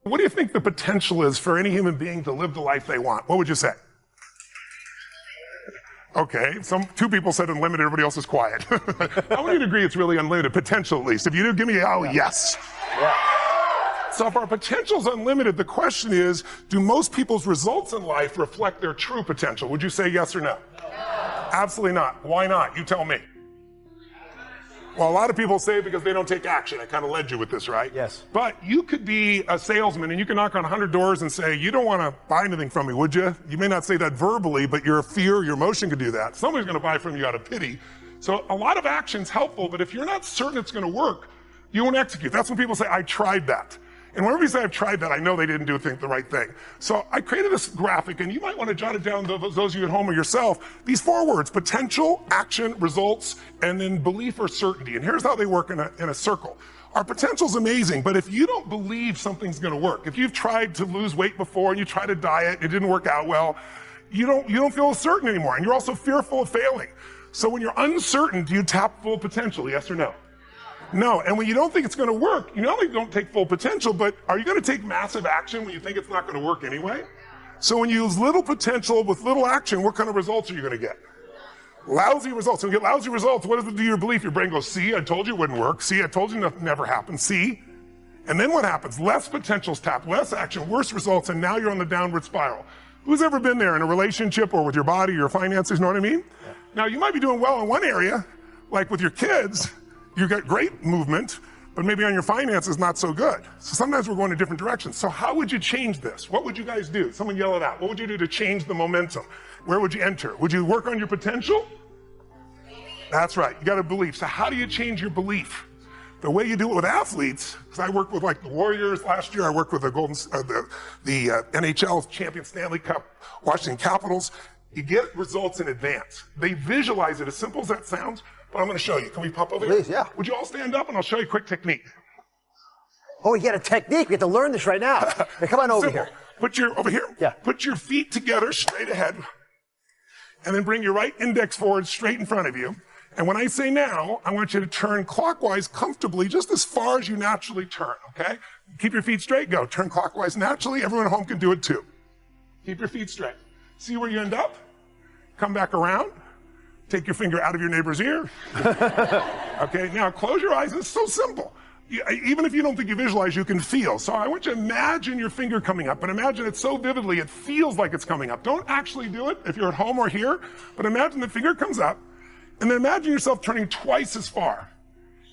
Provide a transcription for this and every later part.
What do you think the potential is for any human being to live the life they want? What would you say? Okay, two people said unlimited, everybody else is quiet. How many would agree it's really unlimited? Potential at least. If you do, give me a yes. Yeah. So if our potential is unlimited, the question is, do most people's results in life reflect their true potential? Would you say yes or no? No. Absolutely not. Why not? You tell me. Well, a lot of people say because they don't take action. I kind of led you with this, right? Yes. But you could be a salesman and you can knock on 100 doors and say, you don't want to buy anything from me, would you? You may not say that verbally, but your fear, your emotion could do that. Somebody's going to buy from you out of pity. So a lot of action's helpful, but if you're not certain it's going to work, you won't execute. That's when people say, I tried that. And whenever you say I've tried that, I know they didn't do the right thing. So I created this graphic, and you might want to jot it down, those of you at home or yourself, these 4 words: potential, action, results, and then belief or certainty. And here's how they work in a circle. Our potential's amazing, but if you don't believe something's going to work, if you've tried to lose weight before and you tried a diet, it didn't work out well, you don't feel certain anymore, and you're also fearful of failing. So when you're uncertain, do you tap full potential, yes or no? No, and when you don't think it's going to work, you not only don't take full potential, but are you going to take massive action when you think it's not going to work anyway? So when you use little potential with little action, what kind of results are you going to get? Lousy results. When you get lousy results, what does it do to your belief? Your brain goes, see, I told you it wouldn't work. See, I told you nothing never happened. See? And then what happens? Less potential's tapped, less action, worse results, and now you're on the downward spiral. Who's ever been there in a relationship or with your body, your finances, you know what I mean? Yeah. Now, you might be doing well in one area, like with your kids. You got great movement, but maybe on your finances, not so good. So sometimes we're going in different directions. So how would you change this? What would you guys do? Someone yell it out. What would you do to change the momentum? Where would you enter? Would you work on your potential? That's right. You got a belief. So how do you change your belief? The way you do it with athletes, because I worked with like the Warriors last year. I worked with the NHL champion Stanley Cup, Washington Capitals. You get results in advance. They visualize it, as simple as that sounds. But I'm going to show you. Can we pop over here? Please, yeah. Would you all stand up and I'll show you a quick technique. Oh, you got a technique. We have to learn this right now. Hey, come on over here. Over here. Yeah. Put your feet together straight ahead. And then bring your right index forward straight in front of you. And when I say now, I want you to turn clockwise comfortably, just as far as you naturally turn, okay? Keep your feet straight. Go. Turn clockwise naturally. Everyone at home can do it too. Keep your feet straight. See where you end up? Come back around. Take your finger out of your neighbor's ear. Okay, now close your eyes. It's so simple. Even if you don't think you visualize, you can feel. So I want you to imagine your finger coming up, but imagine it so vividly it feels like it's coming up. Don't actually do it if you're at home or here, but imagine the finger comes up, and then imagine yourself turning twice as far.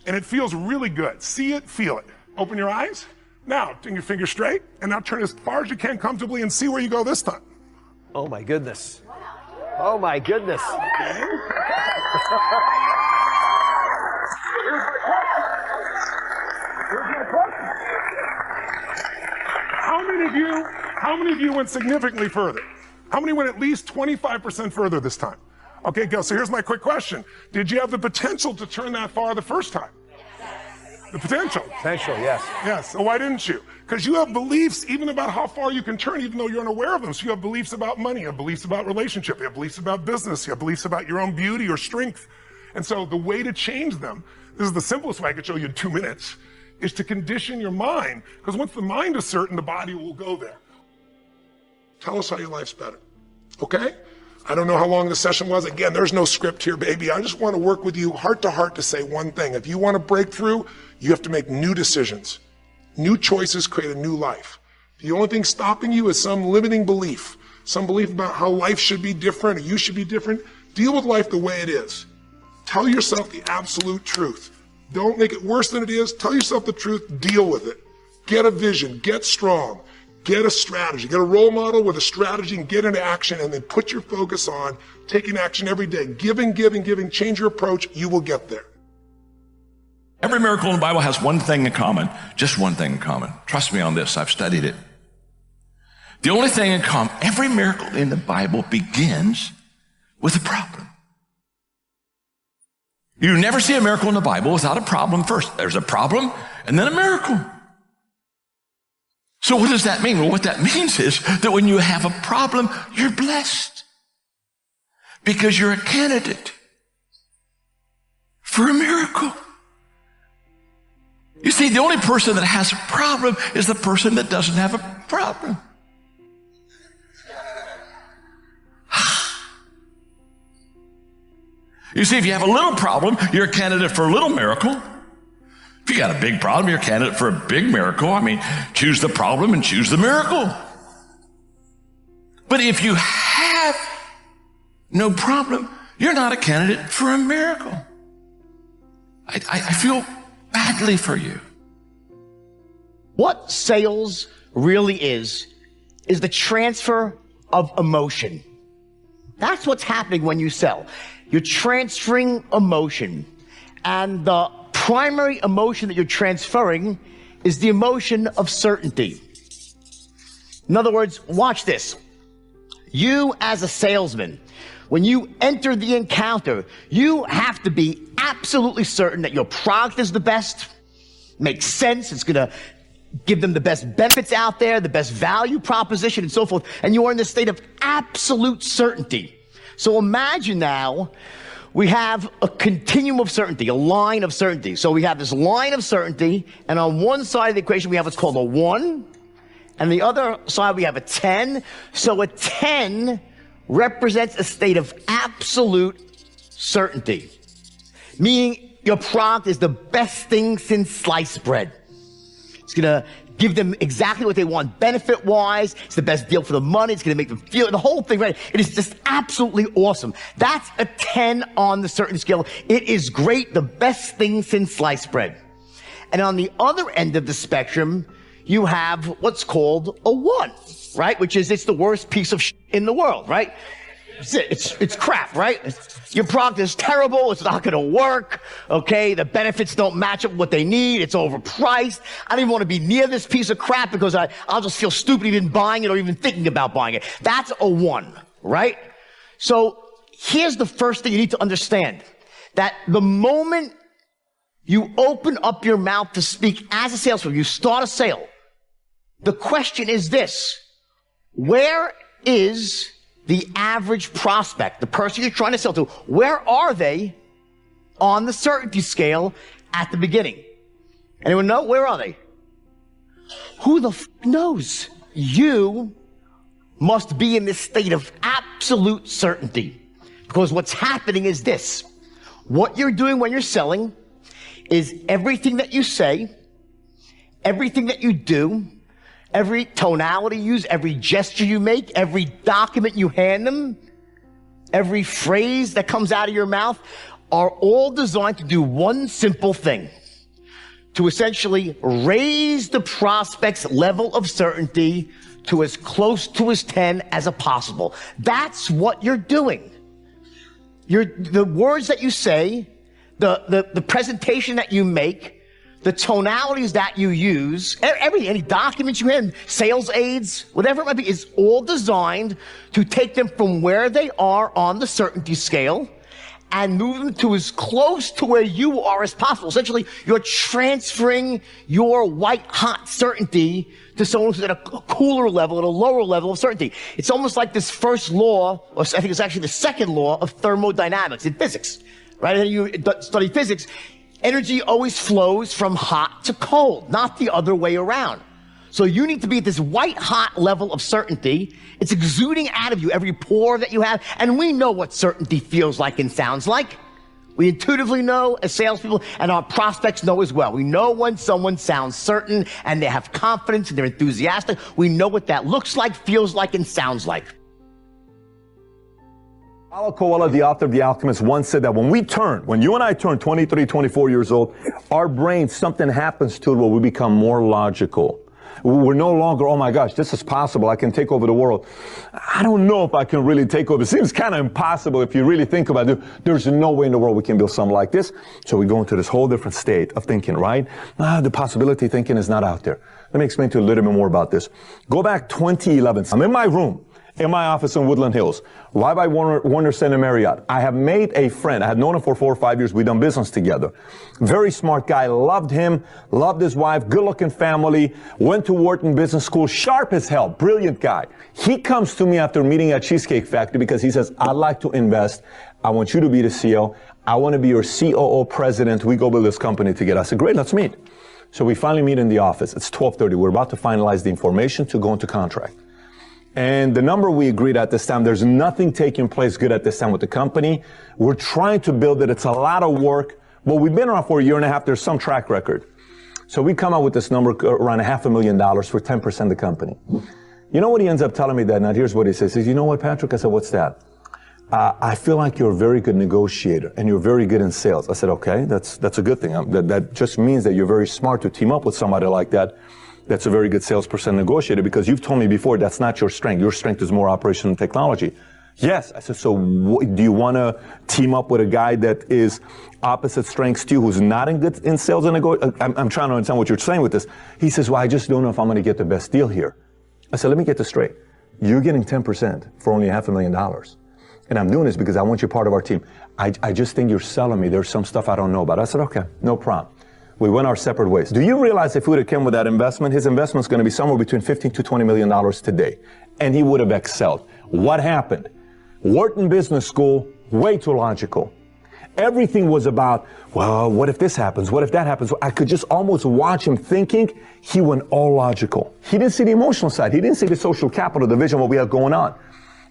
And it feels really good. See it, feel it. Open your eyes. Now, bring your finger straight, and now turn as far as you can comfortably and see where you go this time. Oh my goodness. Oh my goodness. Okay. How many of you went significantly further? How many went at least 25% further this time? Okay, go. So here's my quick question. Did you have the potential to turn that far the first time? The potential. Potential, yes. Yes. So why didn't you? Because you have beliefs even about how far you can turn, even though you're unaware of them. So you have beliefs about money, you have beliefs about relationship, you have beliefs about business, you have beliefs about your own beauty or strength. And so the way to change them, this is the simplest way I could show you in 2 minutes, is to condition your mind. Because once the mind is certain, the body will go there. Tell us how your life's better. Okay? I don't know how long the session was. Again, there's no script here, baby. I just want to work with you heart to heart to say one thing. If you want to break through, you have to make new decisions. New choices create a new life. The only thing stopping you is some limiting belief, some belief about how life should be different or you should be different. Deal with life the way it is. Tell yourself the absolute truth. Don't make it worse than it is. Tell yourself the truth. Deal with it. Get a vision. Get strong. Get a strategy. Get a role model with a strategy and get into action, and then put your focus on taking action every day. Giving. Change your approach. You will get there. Every miracle in the Bible has one thing in common, just one thing in common. Trust me on this, I've studied it. The only thing in common, every miracle in the Bible begins with a problem. You never see a miracle in the Bible without a problem first. There's a problem and then a miracle. So what does that mean? Well, what that means is that when you have a problem, you're blessed because you're a candidate for a miracle. You see, the only person that has a problem is the person that doesn't have a problem. You see, if you have a little problem, you're a candidate for a little miracle. If you got a big problem, you're a candidate for a big miracle. I mean, choose the problem and choose the miracle. But if you have no problem, you're not a candidate for a miracle. I feel badly for you. What sales really is the transfer of emotion. That's what's happening when you sell. You're transferring emotion. And the primary emotion that you're transferring is the emotion of certainty. In other words, watch this. You as a salesman, when you enter the encounter, you have to be absolutely certain that your product is the best, makes sense, it's going to give them the best benefits out there, the best value proposition, and so forth. And you are in this state of absolute certainty. So imagine now we have a continuum of certainty, a line of certainty. So we have this line of certainty, and on one side of the equation we have what's called a 1, and the other side we have a 10. So a 10 represents a state of absolute certainty, meaning your product is the best thing since sliced bread. It's going to give them exactly what they want benefit-wise. It's the best deal for the money. It's going to make them feel the whole thing, right? It is just absolutely awesome. That's a 10 on the certainty scale. It is great, the best thing since sliced bread. And on the other end of the spectrum, you have what's called a 1, right? Which is, it's the worst piece of shit in the world, right? It's crap, right? Your product is terrible. It's not going to work. Okay. The benefits don't match up what they need. It's overpriced. I don't even want to be near this piece of crap because I'll just feel stupid even buying it or even thinking about buying it. That's a 1, right? So here's the first thing you need to understand, that the moment you open up your mouth to speak as a salesman, you start a sale, the question is this: where is the average prospect, the person you're trying to sell to? Where are they on the certainty scale at the beginning? Anyone know? Where are they? Who the f knows? You must be in this state of absolute certainty, because what's happening is this. What you're doing when you're selling is everything that you say, everything that you do, every tonality you use, every gesture you make, every document you hand them, every phrase that comes out of your mouth are all designed to do one simple thing: to essentially raise the prospect's level of certainty to as close to his 10 as possible. That's what you're doing. The words that you say, the presentation that you make, the tonalities that you use, any documents you have, sales aids, whatever it might be, is all designed to take them from where they are on the certainty scale and move them to as close to where you are as possible. Essentially, you're transferring your white-hot certainty to someone who's at a cooler level, at a lower level of certainty. It's almost like this first law, or I think it's actually the second law of thermodynamics in physics, right? And you study physics. Energy always flows from hot to cold, not the other way around. So you need to be at this white-hot level of certainty. It's exuding out of you, every pore that you have. And we know what certainty feels like and sounds like. We intuitively know as salespeople, and our prospects know as well. We know when someone sounds certain and they have confidence and they're enthusiastic. We know what that looks like, feels like, and sounds like. Paulo Coelho, the author of The Alchemist, once said that when you and I turn 23, 24 years old, our brain, something happens to it where we become more logical. We're no longer, oh my gosh, this is possible, I can take over the world. I don't know if I can really take over. It seems kind of impossible if you really think about it. There's no way in the world we can build something like this. So we go into this whole different state of thinking, right? The possibility thinking is not out there. Let me explain to you a little bit more about this. Go back 2011. I'm in my room, in my office in Woodland Hills, right by Warner Center Marriott. I have made a friend. I had known him for 4 or 5 years. We've done business together. Very smart guy. Loved him. Loved his wife. Good-looking family. Went to Wharton Business School. Sharp as hell. Brilliant guy. He comes to me after meeting at Cheesecake Factory because he says, I'd like to invest. I want you to be the CEO. I want to be your COO president. We go build this company together. I said, great, let's meet. So we finally meet in the office. It's 12:30. We're about to finalize the information to go into contract. And the number we agreed at this time, there's nothing taking place good at this time with the company. We're trying to build it. It's a lot of work. But we've been around for a year and a half. There's some track record. So we come out with this number around $500,000 for 10% of the company. You know what he ends up telling me that night? Here's what he says. He says, you know what, Patrick? I said, what's that? I feel like you're a very good negotiator and you're very good in sales. I said, okay, that's a good thing. That just means that you're very smart to team up with somebody like that. That's a very good salesperson negotiator, because you've told me before that's not your strength. Your strength is more operation and technology. Yes. I said, so do you want to team up with a guy that is opposite strengths to you, who's not in sales and negotiation? I'm trying to understand what you're saying with this. He says, well, I just don't know if I'm going to get the best deal here. I said, let me get this straight. You're getting 10% for only $500,000. And I'm doing this because I want you part of our team. I just think you're selling me. There's some stuff I don't know about. I said, okay, no problem. We went our separate ways. Do you realize if we would have come with that investment, his investment's going to be somewhere between $15 to $20 million today. And he would have excelled. What happened? Wharton Business School, way too logical. Everything was about, well, what if this happens? What if that happens? I could just almost watch him thinking. He went all logical. He didn't see the emotional side. He didn't see the social capital, the vision, what we have going on.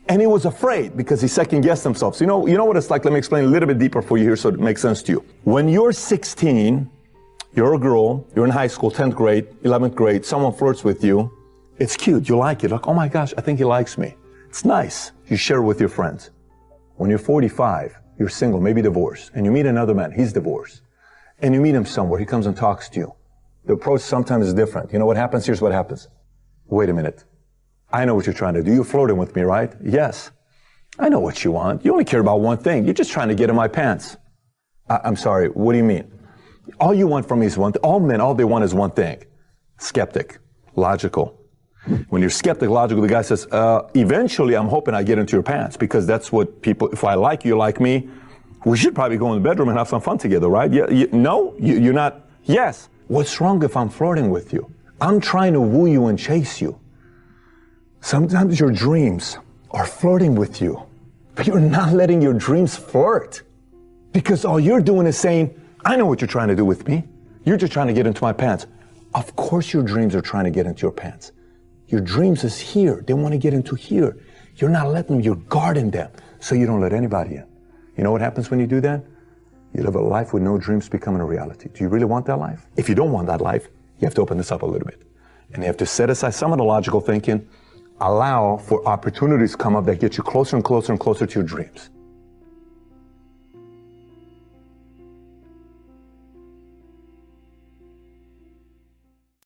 And he was afraid because he second-guessed himself. So you know what it's like? Let me explain a little bit deeper for you here so it makes sense to you. When you're 16, you're a girl, you're in high school, 10th grade, 11th grade, someone flirts with you. It's cute. You like it. Like, oh my gosh, I think he likes me. It's nice. You share it with your friends. When you're 45, you're single, maybe divorced, and you meet another man, he's divorced. And you meet him somewhere, he comes and talks to you. The approach sometimes is different. You know what happens? Here's what happens. Wait a minute. I know what you're trying to do. You're flirting with me, right? Yes. I know what you want. You only care about one thing. You're just trying to get in my pants. I'm sorry, what do you mean? All you want from me is one thing. All men, all they want is one thing. Skeptic. Logical. When you're skeptic, logical, the guy says, eventually I'm hoping I get into your pants, because that's what people, if I like you, like me, we should probably go in the bedroom and have some fun together, right? No? You're not? Yes. What's wrong if I'm flirting with you? I'm trying to woo you and chase you. Sometimes your dreams are flirting with you, but you're not letting your dreams flirt, because all you're doing is saying, I know what you're trying to do with me. You're just trying to get into my pants. Of course your dreams are trying to get into your pants. Your dreams is here. They want to get into here. You're not letting them. You're guarding them so you don't let anybody in. You know what happens when you do that? You live a life with no dreams becoming a reality. Do you really want that life? If you don't want that life, you have to open this up a little bit. And you have to set aside some of the logical thinking, allow for opportunities to come up that get you closer and closer and closer to your dreams.